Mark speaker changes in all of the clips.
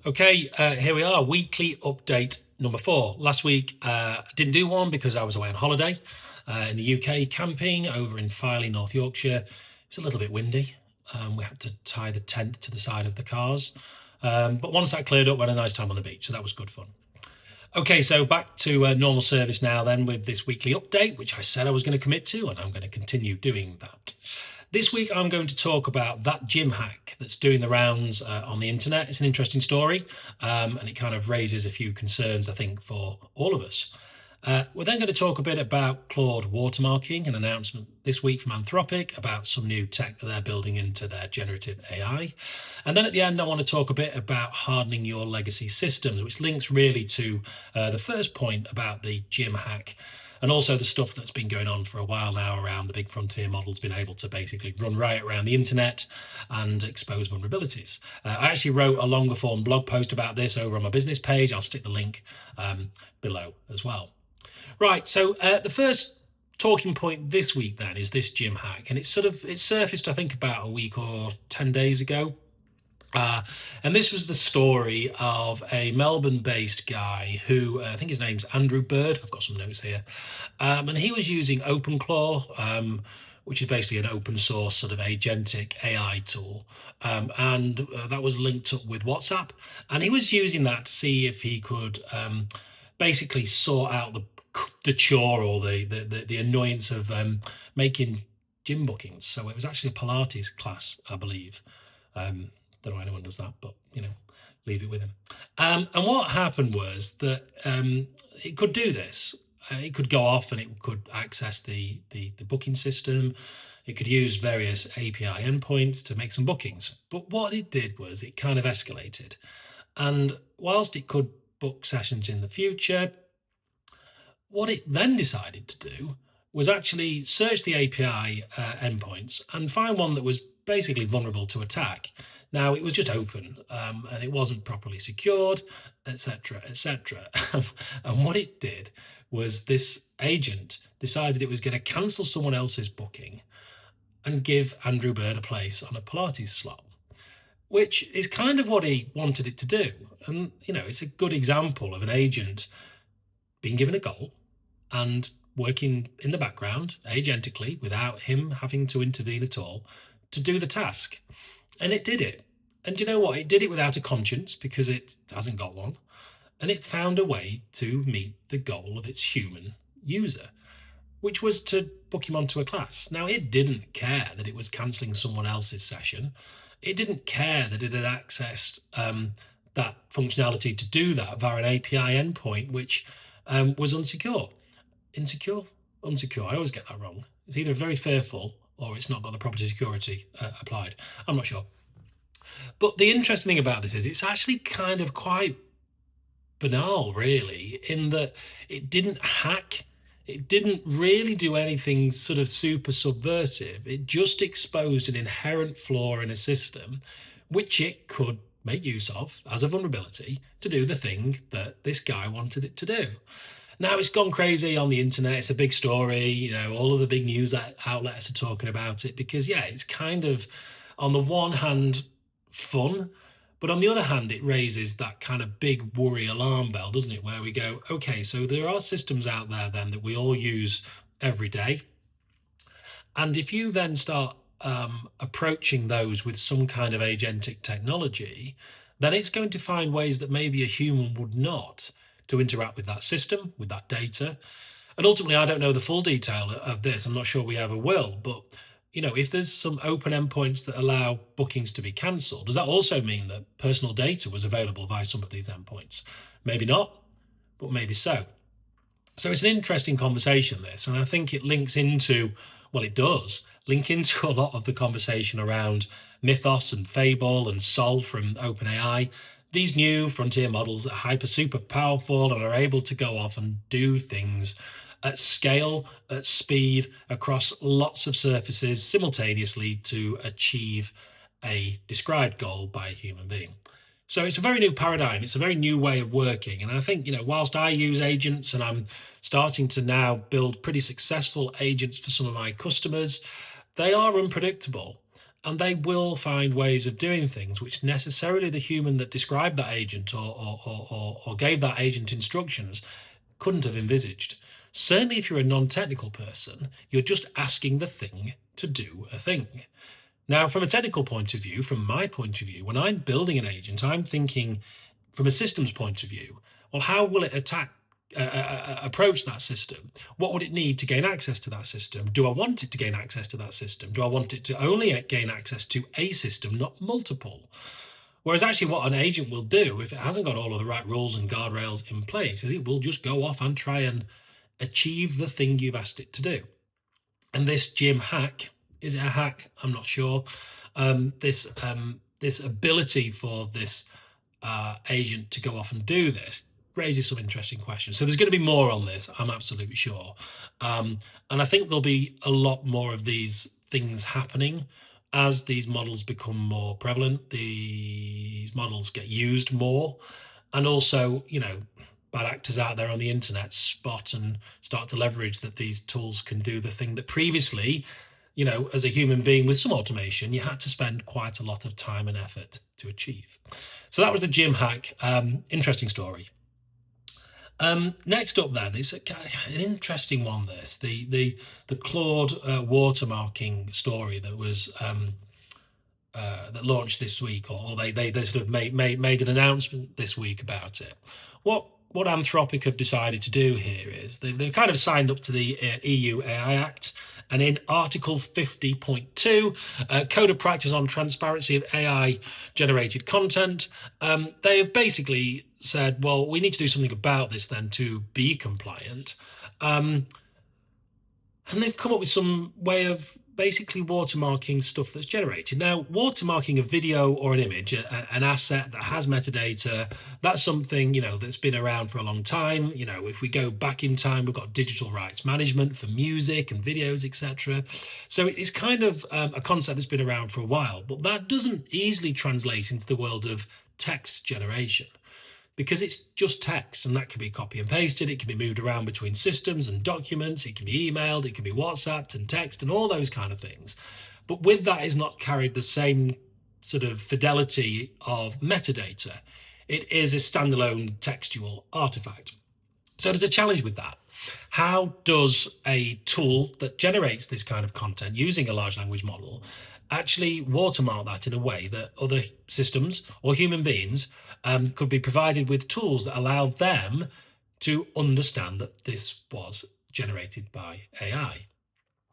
Speaker 1: Okay, here we are, weekly update number 4. Last week, I didn't do one because I was away on holiday in the UK camping over in Filey, North Yorkshire. It was a little bit windy. We had to tie the tent to the side of the cars. But once that cleared up, we had a nice time on the beach, so that was good fun. Okay, so back to normal service now then with this weekly update, which I said I was going to commit to, and I'm going to continue doing that. This week, I'm going to talk about that gym hack that's doing the rounds on the internet. It's an interesting story, and it kind of raises a few concerns, I think, for all of us. We're then going to talk a bit about Claude watermarking, an announcement this week from Anthropic about some new tech that they're building into their generative AI. And then at the end, I want to talk a bit about hardening your legacy systems, which links really to the first point about the gym hack, and also the stuff that's been going on for a while now around the big frontier models being able to basically run riot around the internet and expose vulnerabilities. I actually wrote a longer form blog post about this over on my business page. I'll stick the link below as well. Right, so the first talking point this week then is this gym hack, and it surfaced I think about a week or 10 days ago. And this was the story of a Melbourne-based guy who, I think his name's Andrew Bird. I've got some notes here. And he was using OpenClaw, which is basically an open source sort of agentic AI tool. And that was linked up with WhatsApp. And he was using that to see if he could basically sort out the chore or the annoyance of making gym bookings. So it was actually a Pilates class, I believe. Don't know anyone does that, but leave it with him. And what happened was that it could do this. It could go off and it could access the booking system. It could use various API endpoints to make some bookings. But what it did was it kind of escalated. And whilst it could book sessions in the future, what it then decided to do was actually search the API endpoints and find one that was basically vulnerable to attack. Now, it was just open and it wasn't properly secured, etc., etc. And what it did was this agent decided it was going to cancel someone else's booking and give Andrew Bird a place on a Pilates slot, which is kind of what he wanted it to do. And, it's a good example of an agent being given a goal and working in the background agentically without him having to intervene at all to do the task. And it did it. And you know what? It did it without a conscience because it hasn't got one. And it found a way to meet the goal of its human user, which was to book him onto a class. Now, it didn't care that it was cancelling someone else's session. It didn't care that it had accessed that functionality to do that via an API endpoint, which was unsecure. Unsecure. I always get that wrong. It's either very fearful or it's not got the proper security applied. I'm not sure. But the interesting thing about this is it's actually kind of quite banal, really, in that it didn't hack. It didn't really do anything sort of super subversive. It just exposed an inherent flaw in a system, which it could make use of as a vulnerability to do the thing that this guy wanted it to do. Now, it's gone crazy on the internet. It's a big story. All of the big news outlets are talking about it because, it's kind of, on the one hand, fun, but on the other hand, it raises that kind of big worry alarm bell, doesn't it? Where we go, okay, so there are systems out there then that we all use every day. And if you then start approaching those with some kind of agentic technology, then it's going to find ways that maybe a human would not to interact with that system, with that data. And ultimately, I don't know the full detail of this. I'm not sure we ever will. But, if there's some open endpoints that allow bookings to be cancelled, does that also mean that personal data was available via some of these endpoints? Maybe not, but maybe so. So it's an interesting conversation, this. And I think it links into, it does link into a lot of the conversation around Mythos and Fable and Sol from OpenAI. These new frontier models are super powerful and are able to go off and do things at scale, at speed, across lots of surfaces simultaneously to achieve a described goal by a human being. So it's a very new paradigm. It's a very new way of working. And I think, whilst I use agents and I'm starting to now build pretty successful agents for some of my customers, they are unpredictable. and they will find ways of doing things which necessarily the human that described that agent or gave that agent instructions couldn't have envisaged. Certainly, if you're a non-technical person, you're just asking the thing to do a thing. Now, from a technical point of view, from my point of view, when I'm building an agent, I'm thinking from a systems point of view, well, how will it approach that system? What would it need to gain access to that system? Do I want it to gain access to that system? Do I want it to only gain access to a system, not multiple? Whereas actually what an agent will do, if it hasn't got all of the right rules and guardrails in place, is it will just go off and try and achieve the thing you've asked it to do. And this Jim hack, is it a hack? I'm not sure. This ability for this agent to go off and do this raises some interesting questions. So there's going to be more on this, I'm absolutely sure. And I think there'll be a lot more of these things happening as these models become more prevalent. These models get used more, and also, bad actors out there on the internet spot and start to leverage that these tools can do the thing that previously, as a human being with some automation, you had to spend quite a lot of time and effort to achieve. So that was the Jim hack. Interesting story. Next up then is an interesting one. This the Claude watermarking story that was that launched this week, or they sort of made an announcement this week about it. What Anthropic have decided to do here is they've kind of signed up to the EU AI Act, and in Article 50.2, Code of Practice on Transparency of AI-generated content, they have basically said, well, we need to do something about this then to be compliant. And they've come up with some way of basically watermarking stuff that's generated. Now, watermarking a video or an image, an asset that has metadata, that's something, that's been around for a long time. If we go back in time, we've got digital rights management for music and videos, etc. So it's kind of a concept that's been around for a while, but that doesn't easily translate into the world of text generation, because it's just text, and that can be copy and pasted, it can be moved around between systems and documents, it can be emailed, it can be WhatsApped and text and all those kind of things. But with that is not carried the same sort of fidelity of metadata. It is a standalone textual artifact. So there's a challenge with that. How does a tool that generates this kind of content using a large language model actually watermark that in a way that other systems or human beings could be provided with tools that allow them to understand that this was generated by AI?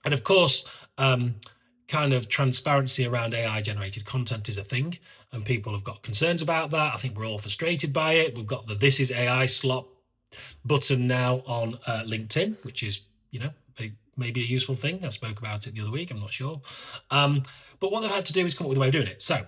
Speaker 1: And of course, kind of transparency around AI generated content is a thing, and people have got concerns about that. I think we're all frustrated by it. We've got the "This is AI" slot button now on LinkedIn, which is, maybe a useful thing. I spoke about it the other week, I'm not sure. But what they've had to do is come up with a way of doing it. So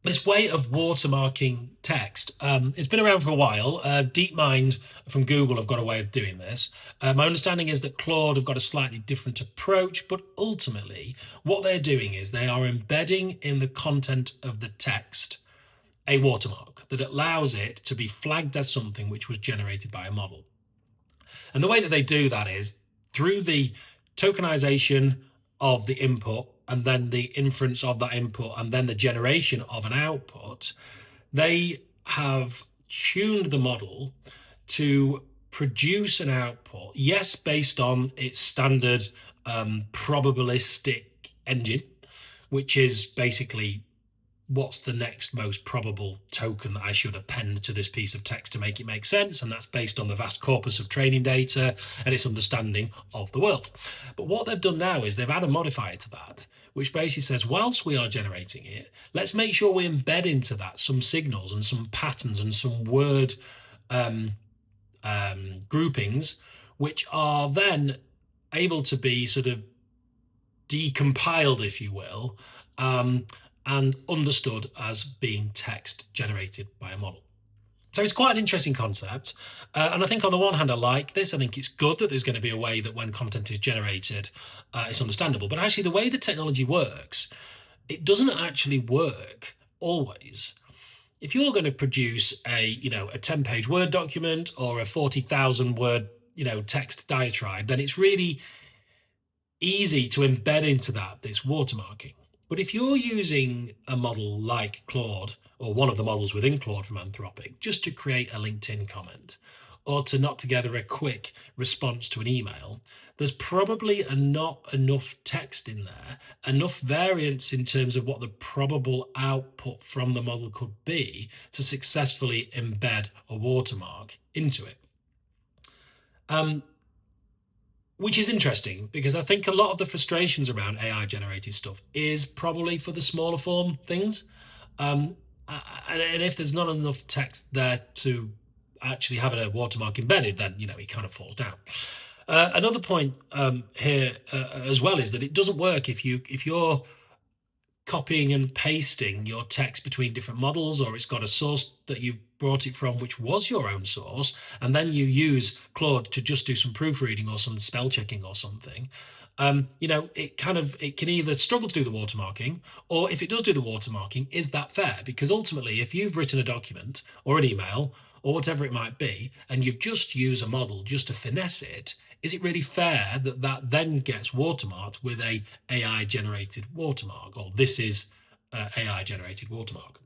Speaker 1: this way of watermarking text, it's been around for a while. DeepMind from Google have got a way of doing this. My understanding is that Claude have got a slightly different approach, but ultimately what they're doing is they are embedding in the content of the text a watermark that allows it to be flagged as something which was generated by a model. And the way that they do that is through the tokenization of the input, and then the inference of that input, and then the generation of an output. They have tuned the model to produce an output, yes, based on its standard probabilistic engine, which is basically what's the next most probable token that I should append to this piece of text to make it make sense, and that's based on the vast corpus of training data and its understanding of the world. But what they've done now is they've added a modifier to that, which basically says, whilst we are generating it, let's make sure we embed into that some signals and some patterns and some word groupings, which are then able to be sort of decompiled, if you will, and understood as being text generated by a model. So it's quite an interesting concept. And I think on the one hand, I like this. I think it's good that there's going to be a way that when content is generated, it's understandable. But actually the way the technology works, it doesn't actually work always. If you're going to produce a 10-page Word document or a 40,000 word, text diatribe, then it's really easy to embed into that this watermarking. But if you're using a model like Claude, or one of the models within Claude from Anthropic, just to create a LinkedIn comment, or to knot together a quick response to an email, there's probably not enough text in there, enough variance in terms of what the probable output from the model could be to successfully embed a watermark into it. Which is interesting, because I think a lot of the frustrations around AI generated stuff is probably for the smaller form things. And if there's not enough text there to actually have a watermark embedded, then it kind of falls down. Another point here as well is that it doesn't work if you're copying and pasting your text between different models, or it's got a source that you brought it from which was your own source, and then you use Claude to just do some proofreading or some spell checking or something. It can either struggle to do the watermarking, or if it does do the watermarking, is that fair? Because ultimately, if you've written a document or an email or whatever it might be, and you've just used a model just to finesse it, is it really fair that that then gets watermarked with a AI generated watermark, or this is AI generated watermark?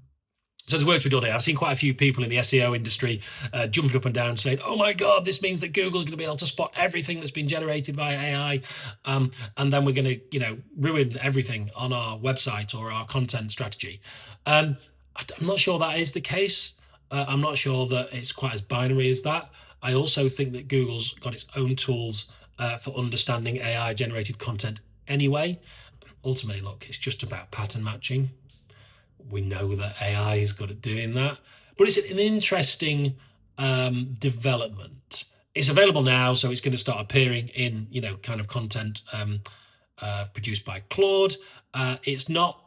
Speaker 1: So there's work to be done here. I've seen quite a few people in the SEO industry jumping up and down saying, oh my God, this means that Google's going to be able to spot everything that's been generated by AI. And then we're going to, ruin everything on our website or our content strategy. I'm not sure that is the case. I'm not sure that it's quite as binary as that. I also think that Google's got its own tools for understanding AI generated content anyway. Ultimately, look, it's just about pattern matching. We know that AI is good at doing that, but it's an interesting development. It's available now, so it's going to start appearing in kind of content produced by Claude. It's not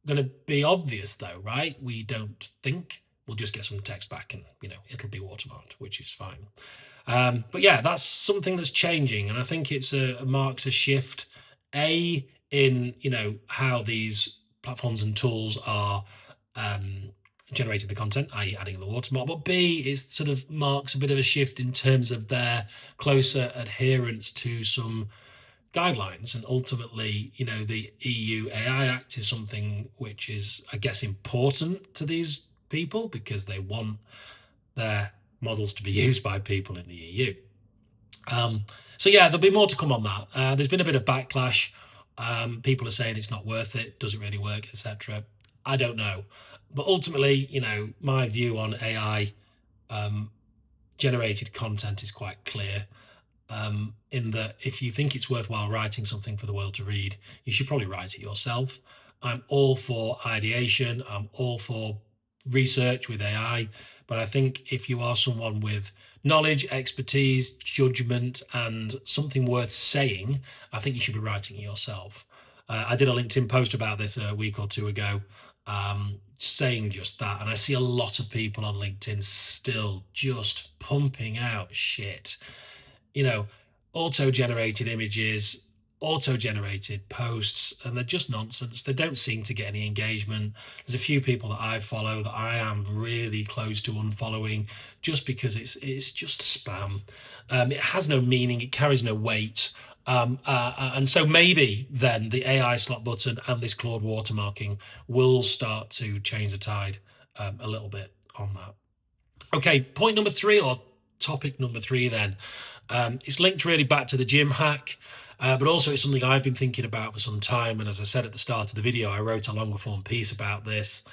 Speaker 1: going to be obvious though, right? We don't think. We'll just get some text back, and it'll be watermarked, which is fine. But yeah, that's something that's changing, and I think it's marks a shift in how these platforms and tools are generating the content, i.e. adding the watermark, but B, it sort of marks a bit of a shift in terms of their closer adherence to some guidelines. And ultimately, the EU AI Act is something which is, I guess, important to these people because they want their models to be used by people in the EU. So yeah, there'll be more to come on that. There's been a bit of backlash. People are saying it's not worth it, does it really work, etc. I don't know. But ultimately, my view on AI generated content is quite clear. In that if you think it's worthwhile writing something for the world to read, you should probably write it yourself. I'm all for ideation. I'm all for research with AI. But I think if you are someone with knowledge, expertise, judgment, and something worth saying, I think you should be writing it yourself. I did a LinkedIn post about this a week or two ago, saying just that. And I see a lot of people on LinkedIn still just pumping out shit. Auto-generated images, auto-generated posts, and they're just nonsense. They don't seem to get any engagement. There's a few people that I follow that I am really close to unfollowing just because it's just spam. It has no meaning. It carries no weight. And so maybe then the AI slot button and this Claude watermarking will start to change the tide a little bit on that. Okay, point number 3, or topic number 3 then. It's linked really back to the gym hack, but also it's something I've been thinking about for some time. And as I said at the start of the video, I wrote a longer form piece about this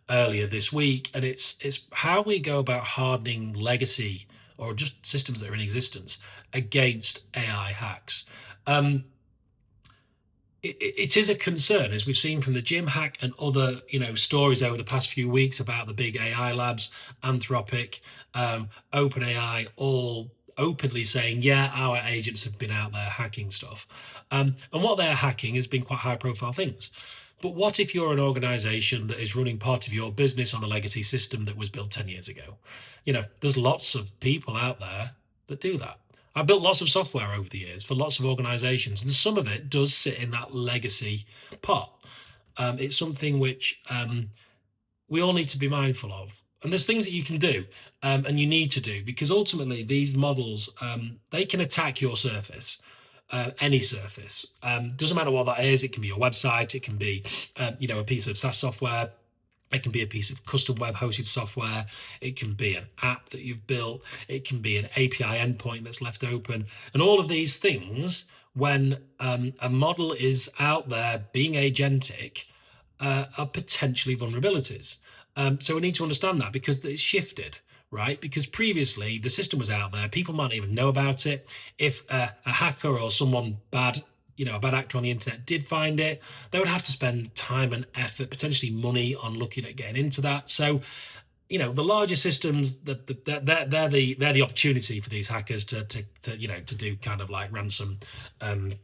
Speaker 1: earlier this week. And it's how we go about hardening legacy or just systems that are in existence against AI hacks. It is a concern, as we've seen from the gym hack and other stories over the past few weeks about the big AI labs, Anthropic, OpenAI, all openly saying, yeah, our agents have been out there hacking stuff. And what they're hacking has been quite high profile things. But what if you're an organization that is running part of your business on a legacy system that was built 10 years ago? There's lots of people out there that do that. I've built lots of software over the years for lots of organizations, and some of it does sit in that legacy pot. It's something which we all need to be mindful of. And there's things that you can do and you need to do, because ultimately these models, they can attack your surface. any surface. Doesn't matter what that is. It can be your website. It can be, a piece of SaaS software. It can be a piece of custom web hosted software. It can be an app that you've built. It can be an API endpoint that's left open. And all of these things, when a model is out there being agentic, are potentially vulnerabilities. So we need to understand that because it's shifted, right? Because previously the system was out there, people might not even know about it. If a hacker or someone bad, a bad actor on the internet did find it, they would have to spend time and effort, potentially money, on looking at getting into that. So, the larger systems, they're the opportunity for these hackers to do kind of like ransom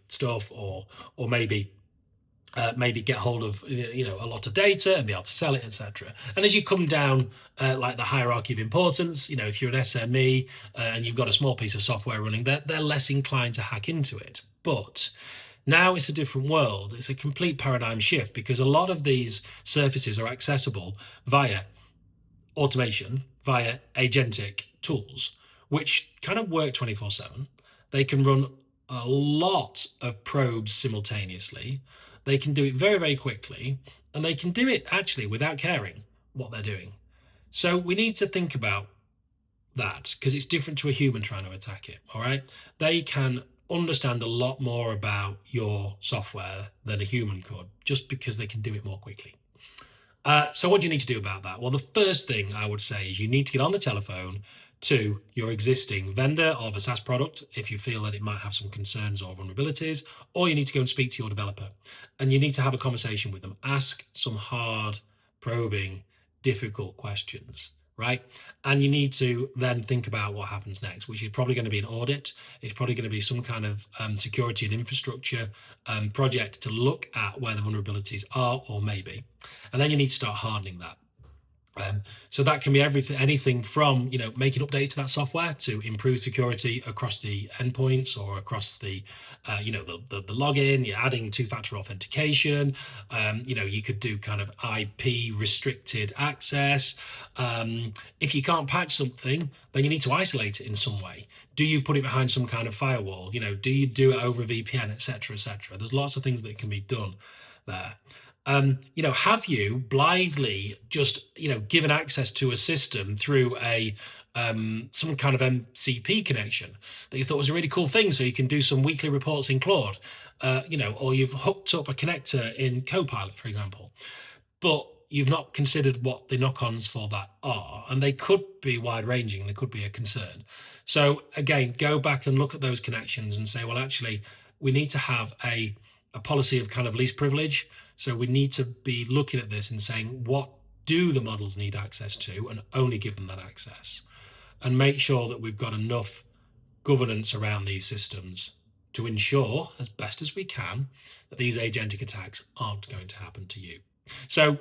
Speaker 1: stuff, or maybe get hold of a lot of data and be able to sell it, etc. And as you come down like the hierarchy of importance, if you're an SME and you've got a small piece of software running, they're less inclined to hack into it. But now it's a different world. It's a complete paradigm shift because a lot of these surfaces are accessible via automation, via agentic tools, which kind of work 24/7. They can run a lot of probes simultaneously. They can do it very, very quickly, and they can do it actually without caring what they're doing. So we need to think about that because it's different to a human trying to attack it. All right. They can understand a lot more about your software than a human could, just because they can do it more quickly. So what do you need to do about that? Well, the first thing I would say is you need to get on the telephone to your existing vendor of a SaaS product if you feel that it might have some concerns or vulnerabilities, or you need to go and speak to your developer and you need to have a conversation with them. Ask some hard, probing, difficult questions, right? And you need to then think about what happens next, which is probably going to be an audit. It's probably going to be some kind of security and infrastructure project to look at where the vulnerabilities are or maybe. And then you need to start hardening that. So that can be anything from making updates to that software to improve security across the endpoints or across the the login. You're adding two-factor authentication. You could do kind of IP restricted access. If you can't patch something, then you need to isolate it in some way. Do you put it behind some kind of firewall? Do you do it over a VPN, etc., etc.? There's lots of things that can be done there. Have you blithely just given access to a system through a some kind of MCP connection that you thought was a really cool thing, so you can do some weekly reports in Claude, or you've hooked up a connector in Copilot, for example, but you've not considered what the knock-ons for that are, and they could be wide-ranging. They could be a concern. So again, go back and look at those connections and say, well, actually, we need to have a policy of kind of least privilege. So we need to be looking at this and saying, what do the models need access to, and only give them that access, and make sure that we've got enough governance around these systems to ensure, as best as we can, that these agentic attacks aren't going to happen to you. So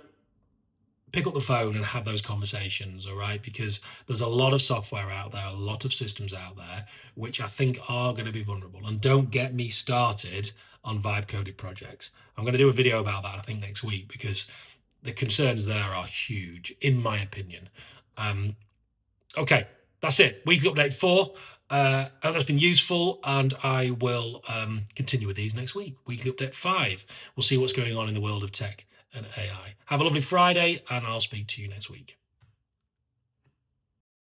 Speaker 1: pick up the phone and have those conversations, all right? Because there's a lot of software out there, a lot of systems out there, which I think are going to be vulnerable. And don't get me started on vibe-coded projects. I'm going to do a video about that, I think, next week, because the concerns there are huge, in my opinion. Okay, that's it. Weekly update 4. I hope that's been useful, and I will continue with these next week. Weekly update 5. We'll see what's going on in the world of tech and AI. Have a lovely Friday, and I'll speak to you next week.